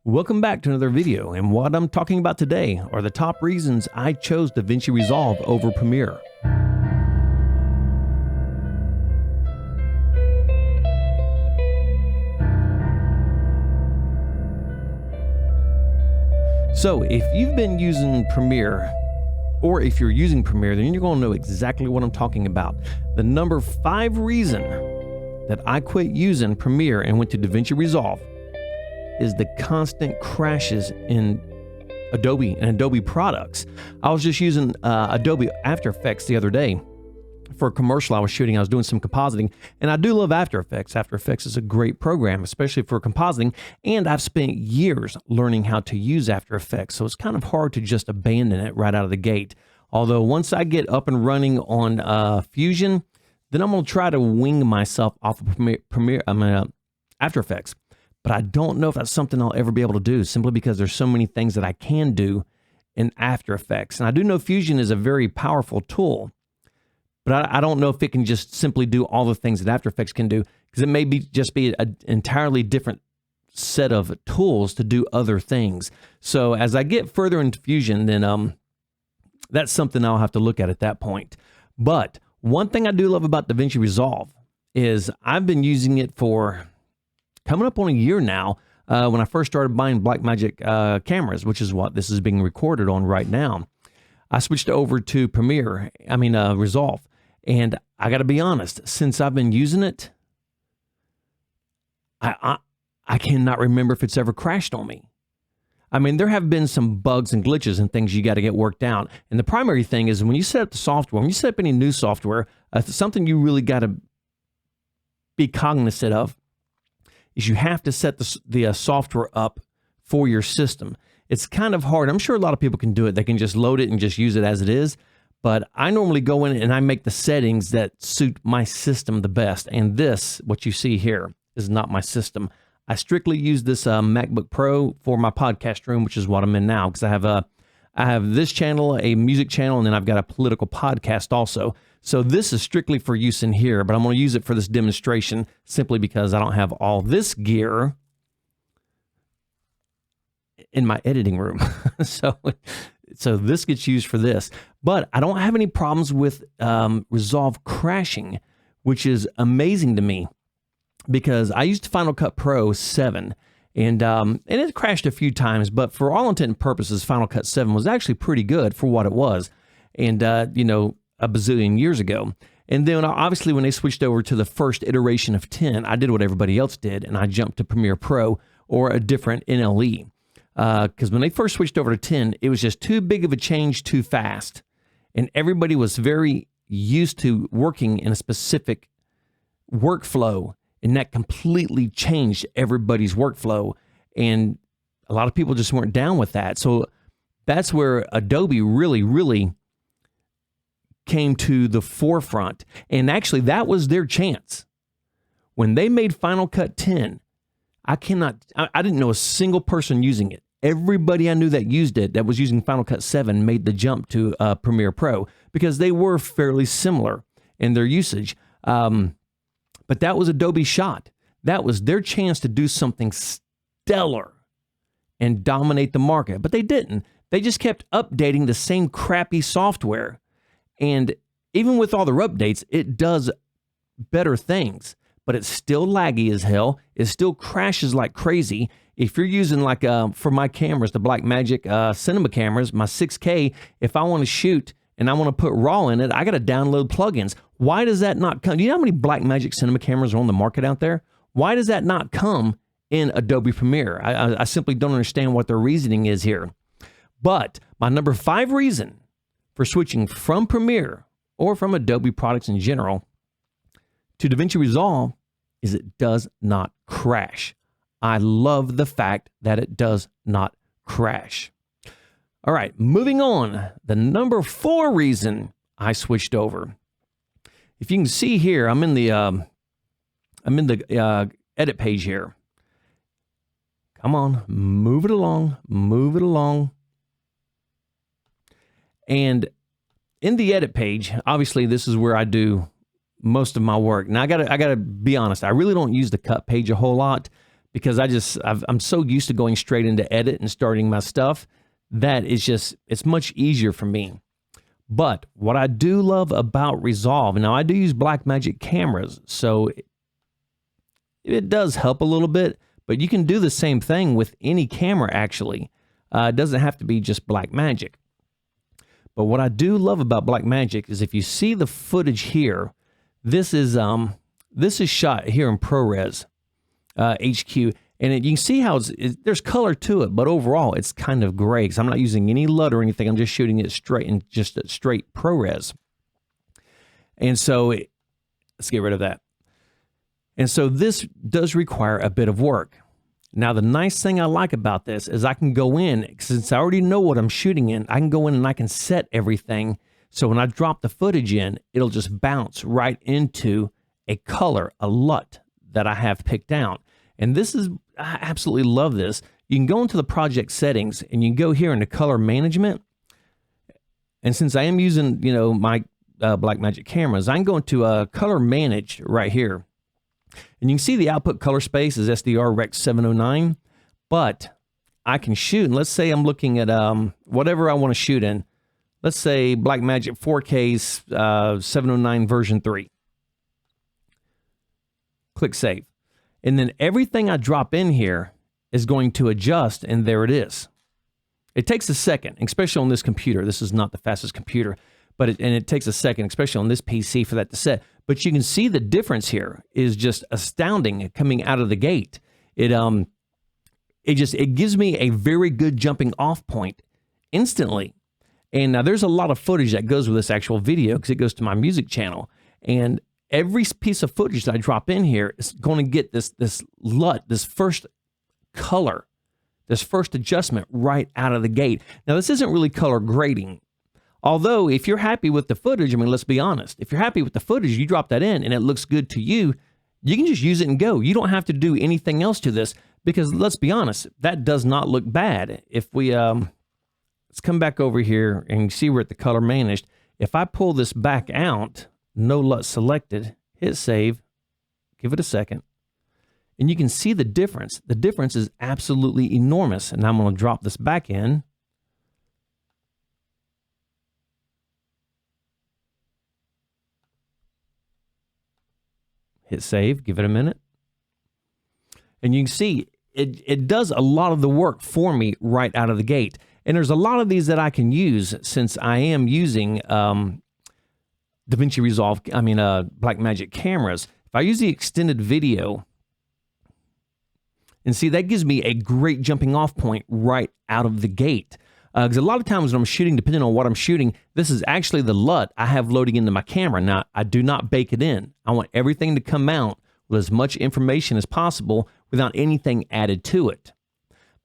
Welcome back to another video, and what I'm talking about today are the top reasons I chose Davinci Resolve over Premiere. So if you've been using Premiere, or if you're using Premiere, then you're going to know exactly what I'm talking about. The number 5 reason that I quit using Premiere and went to Davinci Resolve is the constant crashes in Adobe and Adobe products. I was just using Adobe After Effects the other day for a commercial I was shooting. I was doing some compositing, and I do love After Effects. After Effects is a great program, especially for compositing, and I've spent years learning how to use After Effects, so it's kind of hard to just abandon it right out of the gate. Although once I get up and running on Fusion, then I'm going to try to wing myself off of After Effects. But I don't know if that's something I'll ever be able to do, simply because there's so many things that I can do in After Effects. And I do know Fusion is a very powerful tool, but I don't know if it can just simply do all the things that After Effects can do, because it may just be an entirely different set of tools to do other things. So as I get further into Fusion, then that's something I'll have to look at that point. But one thing I do love about Davinci Resolve is I've been using it for coming up on a year now. When I first started buying Blackmagic cameras, which is what this is being recorded on right now, I switched over to Resolve. And I got to be honest, since I've been using it, I cannot remember if it's ever crashed on me. I mean, there have been some bugs and glitches and things you got to get worked out. And the primary thing is when you set up the software, when you set up any new software, something you really got to be cognizant of is you have to set the software up for your system. It's kind of hard. I'm sure a lot of people can do it. They can just load it and just use it as it is. But I normally go in and I make the settings that suit my system the best. And this, what you see here, is not my system. I strictly use this MacBook Pro for my podcast room, which is what I'm in now, because I have this channel, a music channel, and then I've got a political podcast also. So this is strictly for use in here, but I'm going to use it for this demonstration simply because I don't have all this gear in my editing room. So this gets used for this. But I don't have any problems with Resolve crashing, which is amazing to me because I used Final Cut Pro 7. And it crashed a few times, but for all intent and purposes, Final Cut 7 was actually pretty good for what it was. And, a bazillion years ago. And then obviously when they switched over to the first iteration of 10, I did what everybody else did, and I jumped to Premiere Pro or a different NLE. Because when they first switched over to 10, it was just too big of a change too fast. And everybody was very used to working in a specific workflow, and that completely changed everybody's workflow. And a lot of people just weren't down with that. So that's where Adobe really came to the forefront. And actually, that was their chance. When they made Final Cut 10, I didn't know a single person using it. Everybody I knew that used it, that was using Final Cut 7, made the jump to Premiere Pro because they were fairly similar in their usage. But that was Adobe's shot. That was their chance to do something stellar and dominate the market. But they didn't. They just kept updating the same crappy software. And even with all their updates, it does better things. But it's still laggy as hell. It still crashes like crazy. If you're using for my cameras, the Blackmagic cinema cameras, my 6K, if I want to shoot and I want to put RAW in it, I got to download plugins. Why does that not come? Do you know how many Blackmagic cinema cameras are on the market out there? Why does that not come in Adobe Premiere? I simply don't understand what their reasoning is here. But my number 5 reason for switching from Premiere or from Adobe products in general to Davinci Resolve is it does not crash. I love the fact that it does not crash. All right, moving on. The number 4 reason I switched over. If you can see here, I'm in the edit page here. Come on, move it along, move it along. And in the edit page, obviously this is where I do most of my work. Now I gotta be honest, I really don't use the cut page a whole lot because I'm so used to going straight into edit and starting my stuff that it's much easier for me. But what I do love about Resolve, now I do use Blackmagic cameras, so it does help a little bit, but you can do the same thing with any camera actually. It doesn't have to be just Blackmagic. But what I do love about Blackmagic is if you see the footage here, this is shot here in ProRes HQ, and you can see how there's color to it, but overall it's kind of gray because I'm not using any LUT or anything. I'm just shooting it straight in just a straight ProRes. And so let's get rid of that. And so this does require a bit of work. Now, the nice thing I like about this is I can go in, since I already know what I'm shooting in, I can go in and I can set everything. So when I drop the footage in, it'll just bounce right into a color, a LUT that I have picked out. And I absolutely love this. You can go into the project settings and you can go here into color management. And since I am using, my Blackmagic cameras, I can go into color manage right here. And you can see the output color space is SDR Rec 709, but I can shoot, and let's say I'm looking at whatever I want to shoot in. Let's say Blackmagic 4K 709 version 3. Click save. And then everything I drop in here is going to adjust, and there it is. It takes a second, especially on this computer. This is not the fastest computer, but it takes a second, especially on this PC, for that to set. But you can see the difference here is just astounding coming out of the gate. It gives me a very good jumping off point instantly. And now there's a lot of footage that goes with this actual video because it goes to my music channel. And every piece of footage that I drop in here is going to get this LUT, this first color, this first adjustment right out of the gate. Now this isn't really color grading. Although, if you're happy with the footage, let's be honest. If you're happy with the footage, you drop that in and it looks good to you, you can just use it and go. You don't have to do anything else to this because, let's be honest, that does not look bad. If we, let's come back over here and see we're at the color managed. If I pull this back out, no LUT selected, hit save, give it a second, and you can see the difference. The difference is absolutely enormous. And I'm going to drop this back in. Hit save, give it a minute. And you can see it does a lot of the work for me right out of the gate. And there's a lot of these that I can use since I am using Davinci Resolve, Blackmagic cameras. If I use the extended video, and see, that gives me a great jumping off point right out of the gate. Because a lot of times when I'm shooting, depending on what I'm shooting, this is actually the LUT I have loading into my camera. Now, I do not bake it in. I want everything to come out with as much information as possible without anything added to it.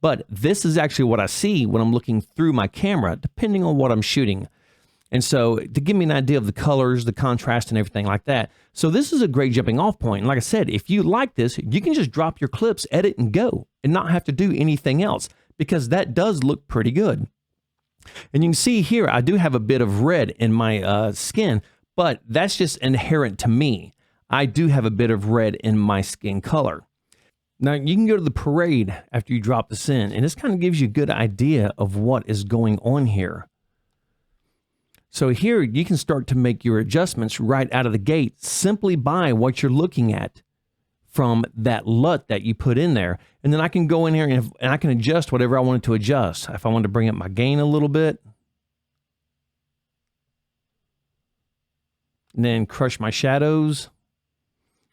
But this is actually what I see when I'm looking through my camera, depending on what I'm shooting. And so to give me an idea of the colors, the contrast, and everything like that. So this is a great jumping off point. And like I said, if you like this, you can just drop your clips, edit, and go, and not have to do anything else, because that does look pretty good. And you can see here, I do have a bit of red in my skin, but that's just inherent to me. I do have a bit of red in my skin color. Now, you can go to the parade after you drop this in, and this kind of gives you a good idea of what is going on here. So here, you can start to make your adjustments right out of the gate simply by what you're looking at from that LUT that you put in there. And then I can go in here and I can adjust whatever I wanted to adjust. If I wanted to bring up my gain a little bit, and then crush my shadows,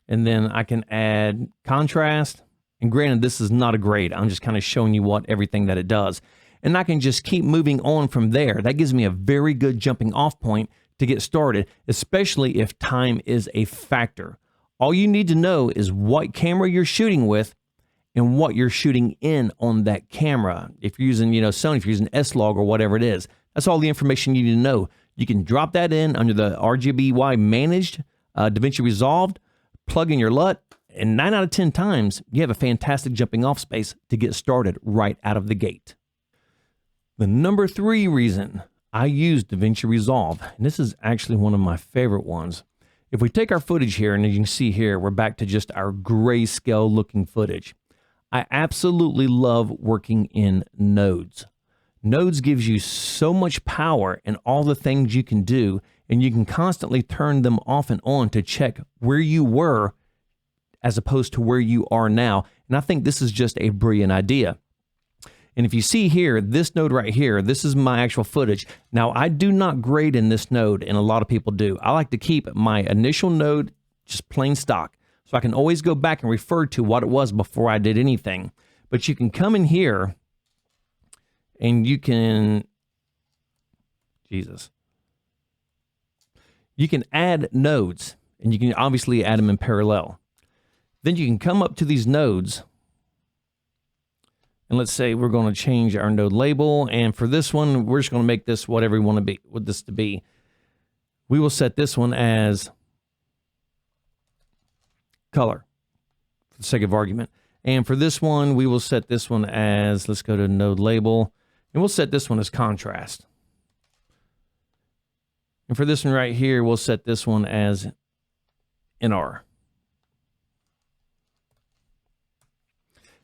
and then I can add contrast. And granted, this is not a grade. I'm just kind of showing you everything that it does. And I can just keep moving on from there. That gives me a very good jumping off point to get started, especially if time is a factor. All you need to know is what camera you're shooting with and what you're shooting in on that camera. If you're using, Sony, if you're using S-Log or whatever it is, that's all the information you need to know. You can drop that in under the RGBY managed Davinci Resolve, plug in your LUT, and 9 out of 10 times, you have a fantastic jumping off space to get started right out of the gate. The number 3 reason I use Davinci Resolve, and this is actually one of my favorite ones. If we take our footage here, and as you can see here, we're back to just our grayscale looking footage. I absolutely love working in nodes. Nodes gives you so much power in all the things you can do, and you can constantly turn them off and on to check where you were as opposed to where you are now. And I think this is just a brilliant idea. And if you see here, this node right here, this is my actual footage. Now, I do not grade in this node, and a lot of people do. I like to keep my initial node just plain stock, so I can always go back and refer to what it was before I did anything. But you can come in here, and you can, you can add nodes, and you can obviously add them in parallel. Then you can come up to these nodes, and let's say we're going to change our node label. And for this one, we're just going to make this whatever we want this to be. We will set this one as color for the sake of argument. And for this one, we will set this one as, let's go to node label, and we'll set this one as contrast. And for this one right here, we'll set this one as NR.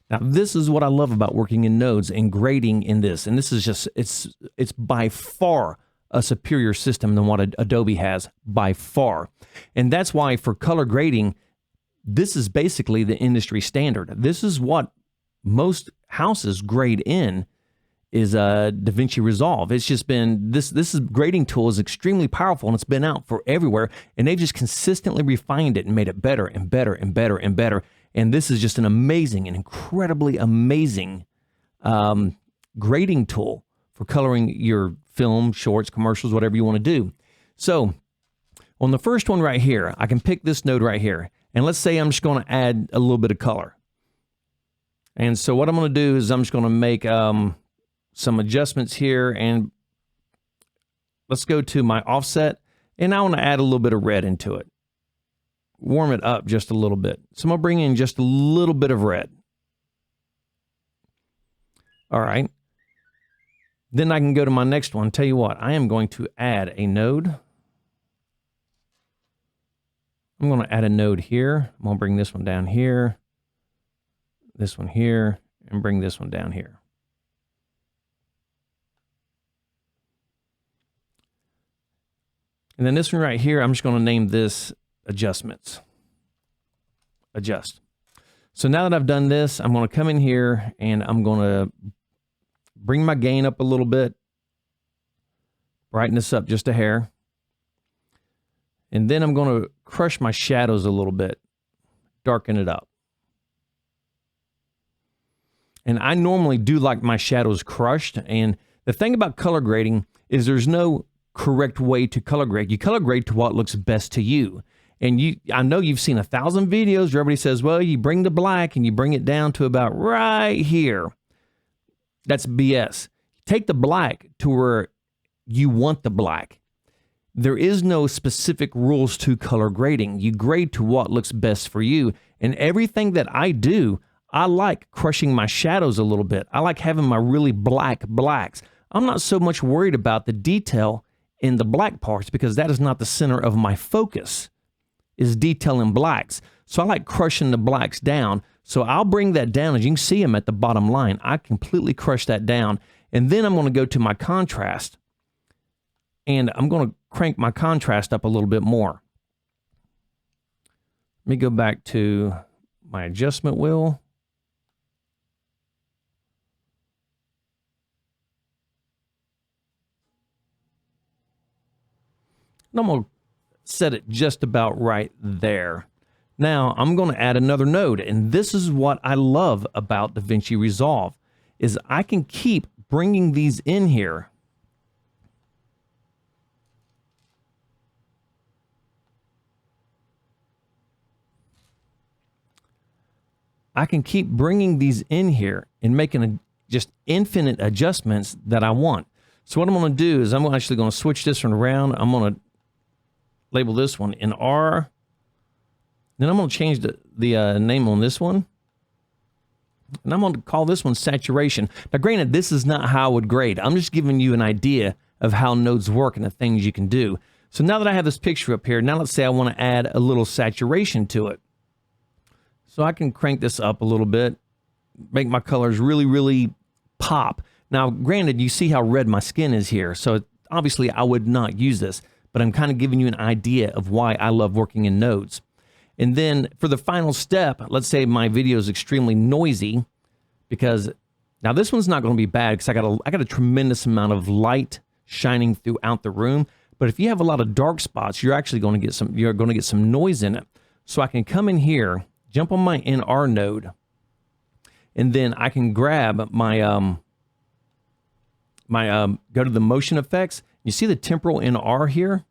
Now, this is what I love about working in nodes and grading in this. And this is just, it's by far a superior system than what Adobe has, by far. And that's why for color grading, this is basically the industry standard. This is what most houses grade in, is Davinci Resolve. It's just been, this grading tool is extremely powerful, and it's been out for everywhere. And they've just consistently refined it and made it better and better and better and better. And this is just an amazing and incredibly amazing grading tool for coloring your film, shorts, commercials, whatever you want to do. So on the first one right here, I can pick this node right here. And let's say I'm just going to add a little bit of color. And so what I'm going to do is I'm just going to make some adjustments here. And let's go to my offset. And I want to add a little bit of red into it. Warm it up just a little bit. So I'm going to bring in just a little bit of red. All right. Then I can go to my next one. Tell you what, I am going to add a node. I'm going to add a node here. I'm going to bring this one down here, this one here, and bring this one down here. And then this one right here, I'm just going to name this adjustments. Adjust. So now that I've done this, I'm going to come in here and I'm going to bring my gain up a little bit, brighten this up just a hair. And then I'm going to crush my shadows a little bit, darken it up. And I normally do like my shadows crushed. And the thing about color grading is there's no correct way to color grade. You color grade to what looks best to you. And I know you've seen 1,000 videos where everybody says, well, you bring the black and you bring it down to about right here. That's BS. Take the black to where you want the black. There is no specific rules to color grading. You grade to what looks best for you. And everything that I do, I like crushing my shadows a little bit. I like having my really black blacks. I'm not so much worried about the detail in the black parts because that is not the center of my focus, is detail in blacks. So I like crushing the blacks down. So I'll bring that down. As you can see them at the bottom line, I completely crush that down. And then I'm going to go to my contrast. And I'm going to crank my contrast up a little bit more. Let me go back to my adjustment wheel. And I'm going to set it just about right there. Now I'm going to add another node, and this is what I love about Davinci Resolve, is I can keep bringing these in here. I can keep bringing these in here and making just infinite adjustments that I want. So what I'm going to do is I'm actually going to switch this one around. I'm going to label this one in R. Then I'm going to change the name on this one. And I'm going to call this one saturation. Now, granted, this is not how I would grade. I'm just giving you an idea of how nodes work and the things you can do. So now that I have this picture up here, now let's say I want to add a little saturation to it. So I can crank this up a little bit. make my colors really, really pop. Now, granted, you see how red my skin is here, so obviously I would not use this, but I'm kind of giving you an idea of why I love working in nodes. And then for the final step, let's say my video is extremely noisy, because now this one's not going to be bad because I got a tremendous amount of light shining throughout the room. But if you have a lot of dark spots, you're actually going to get some noise in it. So I can come in here, jump on my NR node, and then I can grab my go to the motion effects. You see the temporal NR here?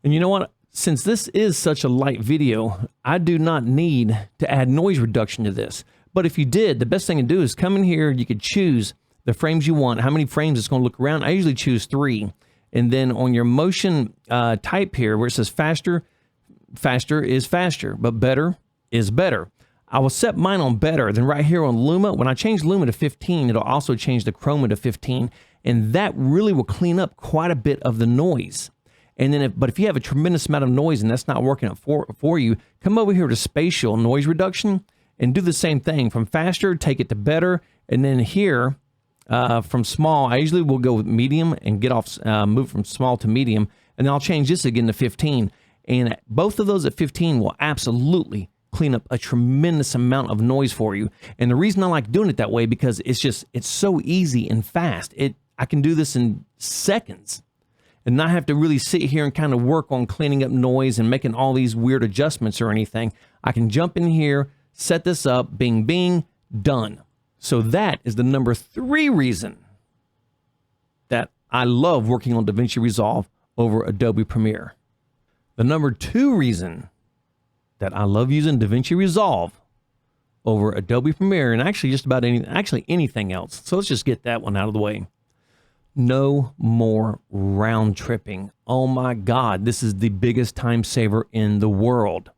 And you know what? Since this is such a light video, I do not need to add noise reduction to this. But if you did, the best thing to do is come in here. You could choose the frames you want, how many frames it's going to look around. I usually choose 3. And then on your motion type here, where it says faster, faster is faster, but better is better. I will set mine on better. Then right here on Luma, when I change Luma to 15, it'll also change the chroma to 15. And that really will clean up quite a bit of the noise. And then, but if you have a tremendous amount of noise and that's not working for you, come over here to spatial noise reduction and do the same thing. From faster, take it to better. And then here, from small, I usually will go with medium and get off, move from small to medium. And then I'll change this again to 15. And both of those at 15 will absolutely clean up a tremendous amount of noise for you. And the reason I like doing it that way, because it's so easy and fast. I can do this in seconds and not have to really sit here and kind of work on cleaning up noise and making all these weird adjustments or anything. I can jump in here, set this up, bing, bing, done. So that is the number 3 reason that I love working on Davinci Resolve over Adobe Premiere. The number 2 reason that I love using Davinci Resolve over Adobe Premiere, and actually just about anything else. So let's just get that one out of the way. No more round tripping. Oh my God, this is the biggest time saver in the world.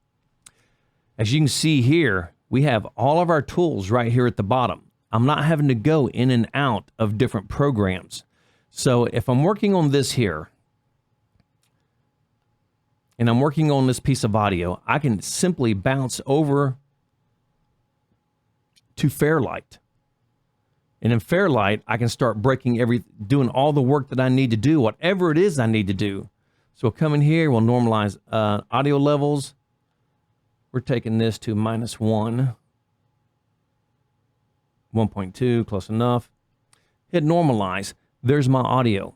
As you can see here, we have all of our tools right here at the bottom. I'm not having to go in and out of different programs. So if I'm working on this here, and I'm working on this piece of audio, I can simply bounce over to Fairlight. And in Fairlight, I can start doing all the work that I need to do, whatever it is I need to do. So we'll come in here, we'll normalize audio levels. We're taking this to -1, 1.2, close enough. Hit normalize. There's my audio.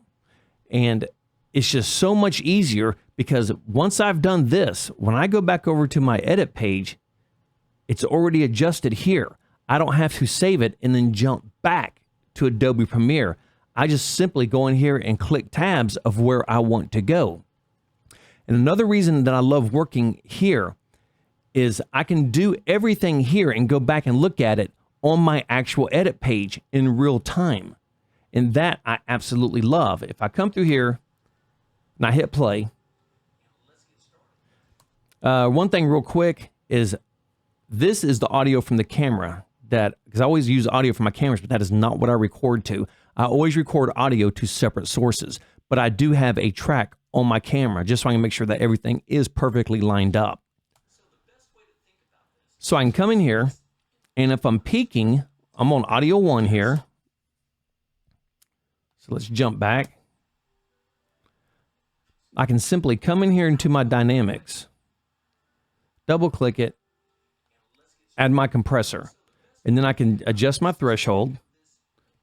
And it's just so much easier because once I've done this, when I go back over to my edit page, it's already adjusted here. I don't have to save it and then jump back to Adobe Premiere. I just simply go in here and click tabs of where I want to go. And another reason that I love working here is I can do everything here and go back and look at it on my actual edit page in real time. And that I absolutely love. If I come through here and I hit play, one thing real quick is this is the audio from the camera, because I always use audio from my cameras, but that is not what I record to. I always record audio to separate sources, but I do have a track on my camera just so I can make sure that everything is perfectly lined up. So I can come in here, and if I'm peaking, I'm on audio 1 here. So let's jump back. I can simply come in here into my dynamics, double click it, add my compressor, and then I can adjust my threshold,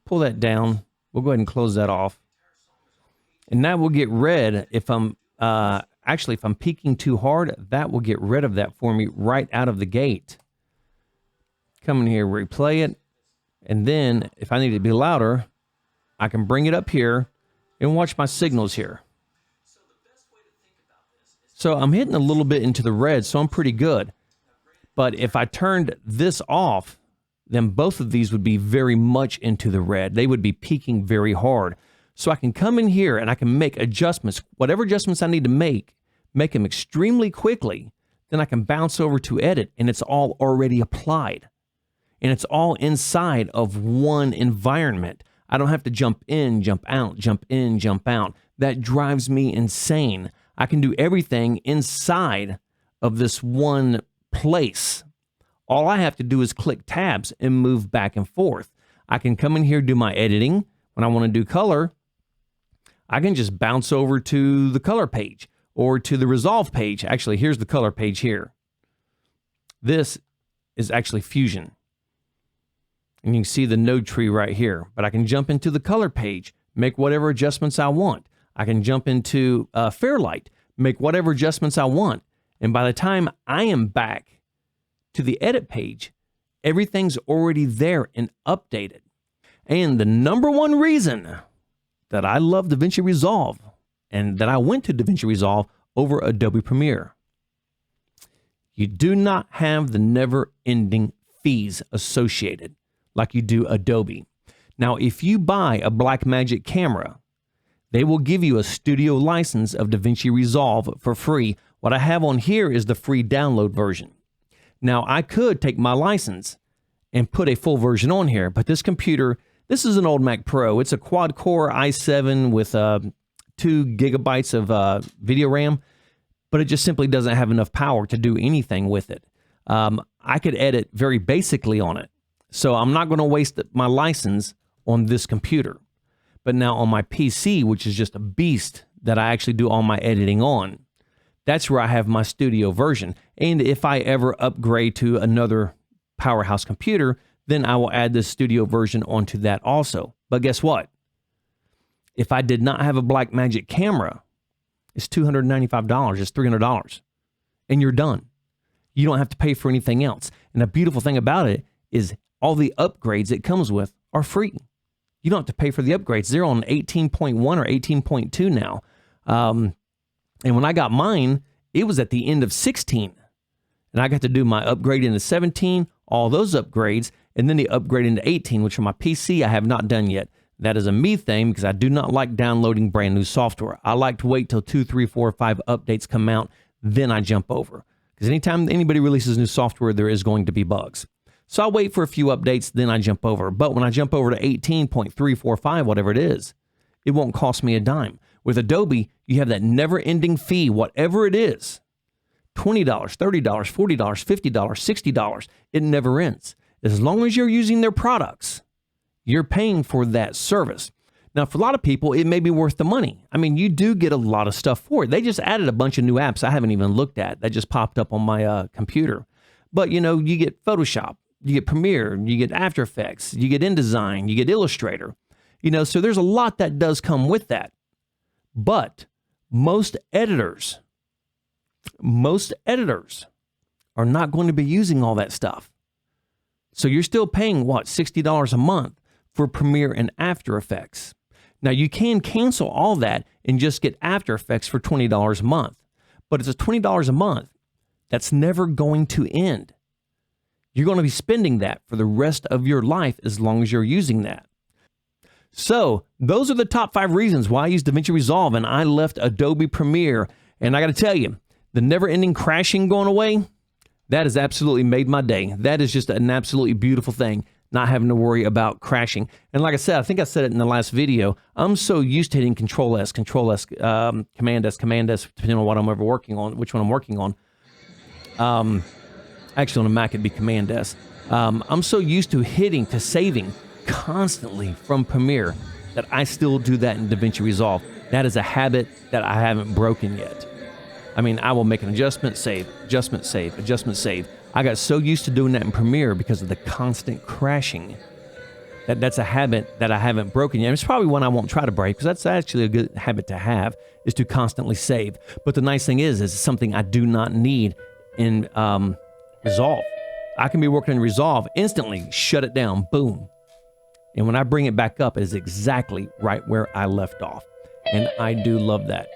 pull that down. We'll go ahead and close that off. And that will get red if I'm, if I'm peaking too hard, that will get rid of that for me right out of the gate. Come in here, replay it. And then if I need it to be louder, I can bring it up here and watch my signals here. So I'm hitting a little bit into the red, so I'm pretty good. But if I turned this off, then both of these would be very much into the red. They would be peaking very hard. So I can come in here and I can make adjustments, whatever adjustments I need to make them extremely quickly. Then I can bounce over to edit and it's all already applied. And it's all inside of one environment. I don't have to jump in, jump out, jump in, jump out. That drives me insane. I can do everything inside of this one place, All I have to do is click tabs and move back and forth. I can come in here, do my editing. When I want to do color, I can just bounce over to the color page or to the Resolve page. Actually, here's the color page here. This is actually Fusion. And you can see the node tree right here. But I can jump into the color page, make whatever adjustments I want. I can jump into Fairlight, make whatever adjustments I want. And by the time I am back to the edit page, everything's already there and updated. And the number one reason that I love Davinci Resolve and that I went to Davinci Resolve over Adobe Premiere, you do not have the never-ending fees associated like you do Adobe. Now, if you buy a Blackmagic camera, they will give you a studio license of Davinci Resolve for free. What I have on here is the free download version. Now, I could take my license and put a full version on here, but this computer, this is an old Mac Pro. It's a quad-core i7 with 2 gigabytes of video RAM, but it just simply doesn't have enough power to do anything with it. I could edit very basically on it, so I'm not going to waste my license on this computer. But now on my PC, which is just a beast that I actually do all my editing on, that's where I have my studio version. And if I ever upgrade to another powerhouse computer, then I will add the studio version onto that also. But guess what? If I did not have a Blackmagic camera, it's $295, it's $300, and you're done. You don't have to pay for anything else. And the beautiful thing about it is all the upgrades it comes with are free. You don't have to pay for the upgrades. They're on 18.1 or 18.2 now. And when I got mine, it was at the end of 16. And I got to do my upgrade into 17, all those upgrades, and then the upgrade into 18, which on my PC I have not done yet. That is a me thing because I do not like downloading brand new software. I like to wait till 2, 3, 4, 5 updates come out, then I jump over. Because anytime anybody releases new software, there is going to be bugs. So I wait for a few updates, then I jump over. But when I jump over to 18.345, whatever it is, it won't cost me a dime. With Adobe, you have that never-ending fee, whatever it is. $20, $30, $40, $50, $60. It never ends. As long as you're using their products, you're paying for that service. Now, for a lot of people, it may be worth the money. I mean, you do get a lot of stuff for it. They just added a bunch of new apps I haven't even looked at. That just popped up on my computer. But, you know, you get Photoshop, you get Premiere, you get After Effects, you get InDesign, you get Illustrator. You know, so there's a lot that does come with that. But most editors are not going to be using all that stuff. So you're still paying, what, $60 a month for Premiere and After Effects. Now, you can cancel all that and just get After Effects for $20 a month. But it's a $20 a month that's never going to end. You're going to be spending that for the rest of your life as long as you're using that. So those are the top 5 reasons why I use Davinci Resolve and I left Adobe Premiere. And I got to tell you, the never-ending crashing going away, that has absolutely made my day. That is just an absolutely beautiful thing, not having to worry about crashing. And like I said, I think I said it in the last video, I'm so used to hitting Control-S, Control-S, Command-S, Command-S, depending on what I'm ever working on, which one I'm working on. Actually, on a Mac, it'd be Command-S. I'm so used to saving constantly from Premiere that I still do that in Davinci Resolve. That is a habit that I haven't broken yet. I mean, I will make an adjustment, save, adjustment, save, adjustment, save. I got so used to doing that in Premiere because of the constant crashing. That's a habit that I haven't broken yet. It's probably one I won't try to break because that's actually a good habit to have, is to constantly save. But the nice thing is it's something I do not need in Resolve. I can be working in Resolve, instantly shut it down, boom. And when I bring it back up, it is exactly right where I left off. And I do love that.